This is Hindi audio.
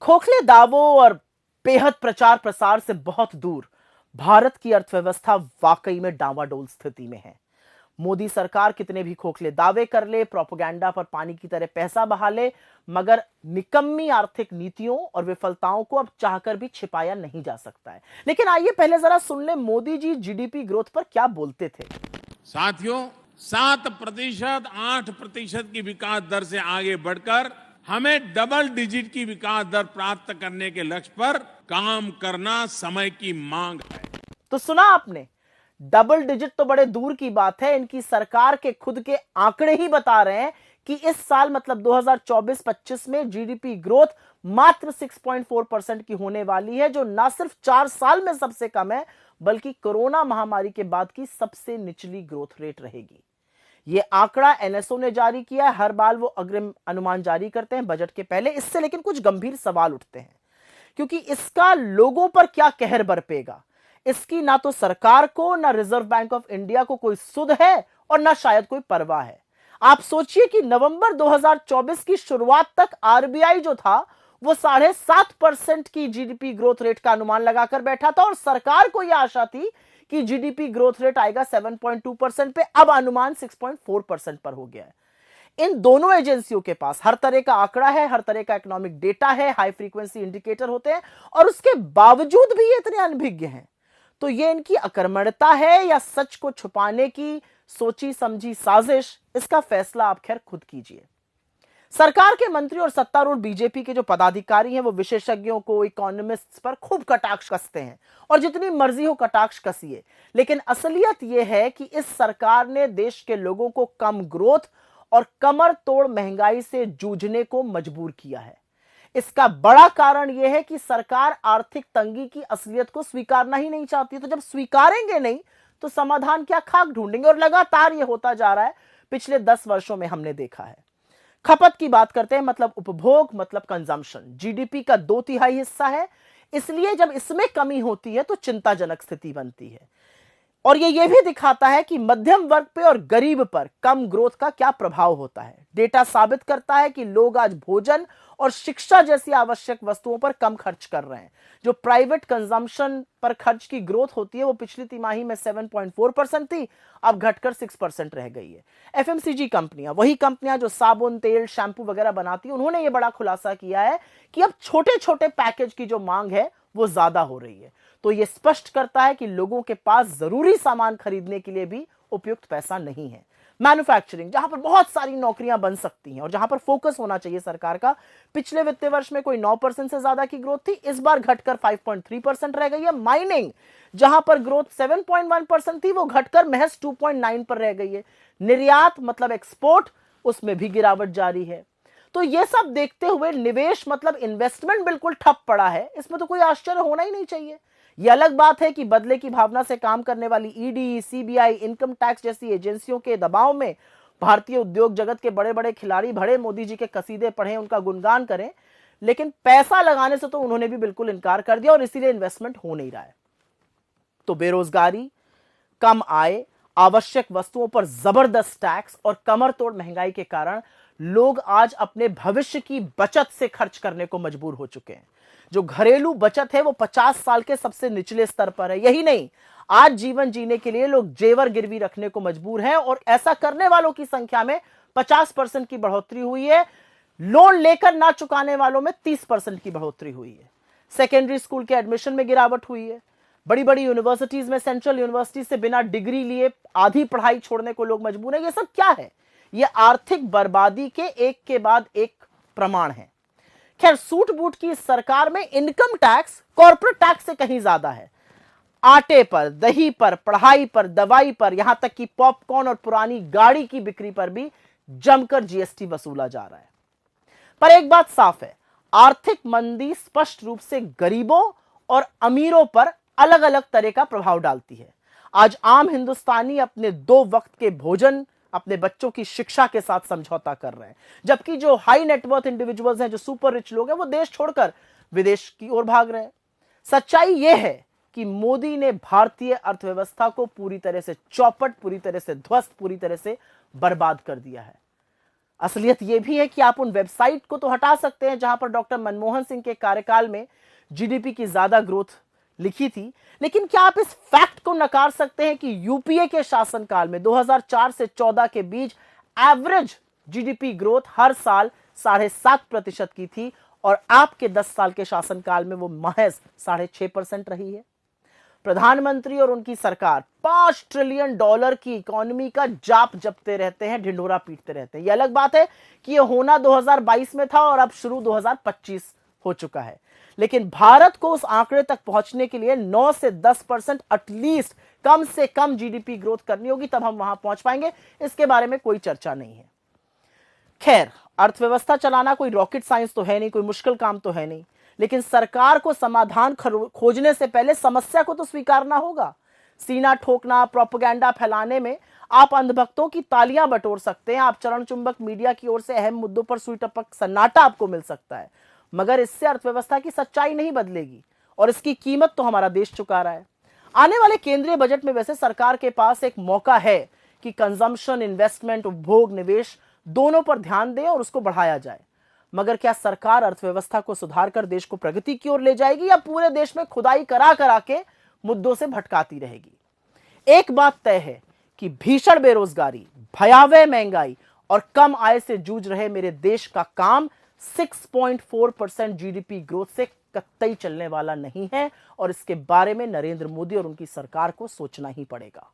खोखले दावों और बेहद प्रचार प्रसार से बहुत दूर भारत की अर्थव्यवस्था वाकई में डावाडोल स्थिति में है। मोदी सरकार कितने भी खोखले दावे कर ले, प्रोपेगेंडा पर पानी की तरह पैसा बहा ले, मगर निकम्मी आर्थिक नीतियों और विफलताओं को अब चाहकर भी छिपाया नहीं जा सकता है। लेकिन आइए पहले जरा सुन ले मोदी जी जीडीपी ग्रोथ पर क्या बोलते थे। साथियों, 7%, 8% की विकास दर से आगे बढ़कर हमें डबल डिजिट की विकास दर प्राप्त करने के लक्ष्य पर काम करना समय की मांग है। तो सुना आपने, डबल डिजिट तो बड़े दूर की बात है। इनकी सरकार के खुद के आंकड़े ही बता रहे हैं कि इस साल मतलब 2024-25 में जीडीपी ग्रोथ मात्र 6.4% की होने वाली है, जो ना सिर्फ 4 साल में सबसे कम है बल्कि कोरोना महामारी के बाद की सबसे निचली ग्रोथ रेट रहेगी। यह आंकड़ा एनएसओ ने जारी किया है। हर बार वो अग्रिम अनुमान जारी करते हैं बजट के पहले। इससे लेकिन कुछ गंभीर सवाल उठते हैं, क्योंकि इसका लोगों पर क्या कहर बरपेगा। इसकी ना तो सरकार को, ना रिजर्व बैंक ऑफ इंडिया को कोई सुध है और ना शायद कोई परवाह है। आप सोचिए कि नवंबर 2024 की शुरुआत तक आरबीआई जो था वो 7.5% की जीडीपी ग्रोथ रेट का अनुमान लगाकर बैठा था और सरकार को यह आशा थी कि जीडीपी ग्रोथ रेट आएगा 7.2% पे। अब अनुमान 6.4% पर हो गया है। इन दोनों एजेंसियों के पास हर तरह का आंकड़ा है, हर तरह का इकोनॉमिक डेटा है, हाई फ्रीक्वेंसी इंडिकेटर होते हैं, और उसके बावजूद भी ये इतने अनभिज्ञ हैं। तो ये इनकी अकर्मण्यता है या सच को छुपाने की सोची समझी साजिश, इसका फैसला आप खैर खुद कीजिए। सरकार के मंत्री और सत्तारूढ़ बीजेपी के जो पदाधिकारी हैं वो विशेषज्ञों को, इकोनॉमिस्ट्स पर खूब कटाक्ष कसते हैं, और जितनी मर्जी हो कटाक्ष कसिए। लेकिन असलियत यह है कि इस सरकार ने देश के लोगों को कम ग्रोथ और कमर तोड़ महंगाई से जूझने को मजबूर किया है। इसका बड़ा कारण यह है कि सरकार आर्थिक तंगी की असलियत को स्वीकारना ही नहीं चाहती। तो जब स्वीकारेंगे नहीं तो समाधान क्या, खाक ढूंढेंगे। और लगातार यह होता जा रहा है, पिछले 10 वर्षों में हमने देखा है। खपत की बात करते हैं, मतलब उपभोग, मतलब कंजम्पशन, जीडीपी का 2/3 हिस्सा है। इसलिए जब इसमें कमी होती है तो चिंताजनक स्थिति बनती है। और ये भी दिखाता है कि मध्यम वर्ग पे और गरीब पर कम ग्रोथ का क्या प्रभाव होता है। डेटा साबित करता है कि लोग आज भोजन और शिक्षा जैसी आवश्यक वस्तुओं पर कम खर्च कर रहे हैं। जो प्राइवेट कंजम्पशन पर खर्च की ग्रोथ होती है वो पिछली तिमाही में 7.4% थी, अब घटकर 6% रह गई है। एफएमसीजी कंपनियां, वही कंपनियां जो साबुन, तेल, शैम्पू वगैरह बनाती हैं, उन्होंने ये बड़ा खुलासा किया है कि अब छोटे छोटे पैकेज की जो मांग है वो ज्यादा हो रही है। तो यह स्पष्ट करता है कि लोगों के पास जरूरी सामान खरीदने के लिए भी उपयुक्त पैसा नहीं है। मैन्युफैक्चरिंग, जहां पर बहुत सारी नौकरियां बन सकती हैं और जहां पर फोकस होना चाहिए सरकार का, पिछले वित्तीय वर्ष में कोई 9% से ज्यादा की ग्रोथ थी, इस बार घटकर 5.3% रह गई है। माइनिंग, जहां पर ग्रोथ 7.1% थी, वो घटकर महज 2.9 पर रह गई है। निर्यात मतलब एक्सपोर्ट, उसमें भी गिरावट जारी है। तो ये सब देखते हुए निवेश मतलब इन्वेस्टमेंट बिल्कुल ठप पड़ा है। इसमें तो कोई आश्चर्य होना ही नहीं चाहिए। यह अलग बात है कि बदले की भावना से काम करने वाली ईडी, सीबीआई, इनकम टैक्स जैसी एजेंसियों के दबाव में भारतीय उद्योग जगत के बड़े बड़े खिलाड़ी भड़े मोदी जी के कसीदे पढ़ें, उनका गुणगान करें, लेकिन पैसा लगाने से तो उन्होंने भी बिल्कुल इनकार कर दिया और इसीलिए इन्वेस्टमेंट हो नहीं रहा है। तो बेरोजगारी, कम आय, आवश्यक वस्तुओं पर जबरदस्त टैक्स और कमर तोड़ महंगाई के कारण लोग आज अपने भविष्य की बचत से खर्च करने को मजबूर हो चुके हैं। जो घरेलू बचत है वो 50 साल के सबसे निचले स्तर पर है। यही नहीं, आज जीवन जीने के लिए लोग जेवर गिरवी रखने को मजबूर हैं, और ऐसा करने वालों की संख्या में 50% की बढ़ोतरी हुई है। लोन लेकर ना चुकाने वालों में 30% की बढ़ोतरी हुई है। सेकेंडरी स्कूल के एडमिशन में गिरावट हुई है। बड़ी बड़ी यूनिवर्सिटीज में, सेंट्रल यूनिवर्सिटी से बिना डिग्री लिए आधी पढ़ाई छोड़ने को लोग मजबूर हैं। ये सब क्या है? ये आर्थिक बर्बादी के एक के बाद एक प्रमाण है। खैर, सूट बूट की सरकार में इनकम टैक्स कॉर्पोरेट टैक्स से कहीं ज्यादा है। आटे पर, दही पर, पढ़ाई पर, दवाई पर, यहां तक कि पॉपकॉर्न और पुरानी गाड़ी की बिक्री पर भी जमकर जीएसटी वसूला जा रहा है। पर एक बात साफ है, आर्थिक मंदी स्पष्ट रूप से गरीबों और अमीरों पर अलग अलग तरह का प्रभाव डालती है। आज आम हिंदुस्तानी अपने 2 वक्त के भोजन, अपने बच्चों की शिक्षा के साथ समझौता कर रहे हैं, जबकि जो हाई नेटवर्थ इंडिविजुअल्स हैं, जो सुपर रिच लोग हैं, वो देश छोड़कर विदेश की ओर भाग रहे हैं। सच्चाई यह है कि मोदी ने भारतीय अर्थव्यवस्था को पूरी तरह से चौपट, पूरी तरह से ध्वस्त, पूरी तरह से बर्बाद कर दिया है। असलियत यह भी है कि आप उन वेबसाइट को तो हटा सकते हैं जहां पर डॉक्टर मनमोहन सिंह के कार्यकाल में जीडीपी की ज्यादा ग्रोथ लिखी थी, लेकिन क्या आप इस फैक्ट को नकार सकते हैं कि यूपीए के शासनकाल में 2004 से 14 के बीच एवरेज जीडीपी ग्रोथ हर साल 7.5% की थी और आपके 10 साल के शासनकाल में वो महज 6.5% रही है। प्रधानमंत्री और उनकी सरकार $5 ट्रिलियन की इकोनॉमी का जाप जपते रहते हैं, ढिंढोरा पीटते रहते हैं। यह अलग बात है कि यह होना 2022 में था और अब शुरू 2025 हो चुका है, लेकिन भारत को उस आंकड़े तक पहुंचने के लिए 9 से 10% एटलीस्ट कम से कम जीडीपी ग्रोथ करनी होगी, तब हम वहां पहुंच पाएंगे। इसके बारे में कोई चर्चा नहीं है। खैर, अर्थव्यवस्था चलाना कोई रॉकेट साइंस तो है नहीं, कोई मुश्किल काम तो है नहीं, लेकिन सरकार को समाधान खोजने से पहले समस्या को तो स्वीकारना होगा। सीना ठोकना, प्रोपेगेंडा फैलाने में आप अंधभक्तों की तालियां बटोर सकते हैं, आप चरण चुंबक मीडिया की ओर से अहम मुद्दों पर सुई टपक सन्नाटा आपको मिल सकता है, मगर इससे अर्थव्यवस्था की सच्चाई नहीं बदलेगी और इसकी कीमत तो हमारा देश चुका रहा है। आने वाले केंद्रीय बजट में वैसे सरकार के पास एक मौका है कि कंजम्पशन, इन्वेस्टमेंट, उपभोग, निवेश दोनों पर ध्यान दें और उसको बढ़ाया जाए। मगर क्या सरकार अर्थव्यवस्था को सुधार कर देश को प्रगति की ओर ले जाएगी या पूरे देश में खुदाई करा करा के मुद्दों से भटकाती रहेगी? एक बात तय है कि भीषण बेरोजगारी, भयावह महंगाई और कम आय से जूझ रहे मेरे देश का काम 6.4% जीडीपी ग्रोथ से कतई चलने वाला नहीं है और इसके बारे में नरेंद्र मोदी और उनकी सरकार को सोचना ही पड़ेगा।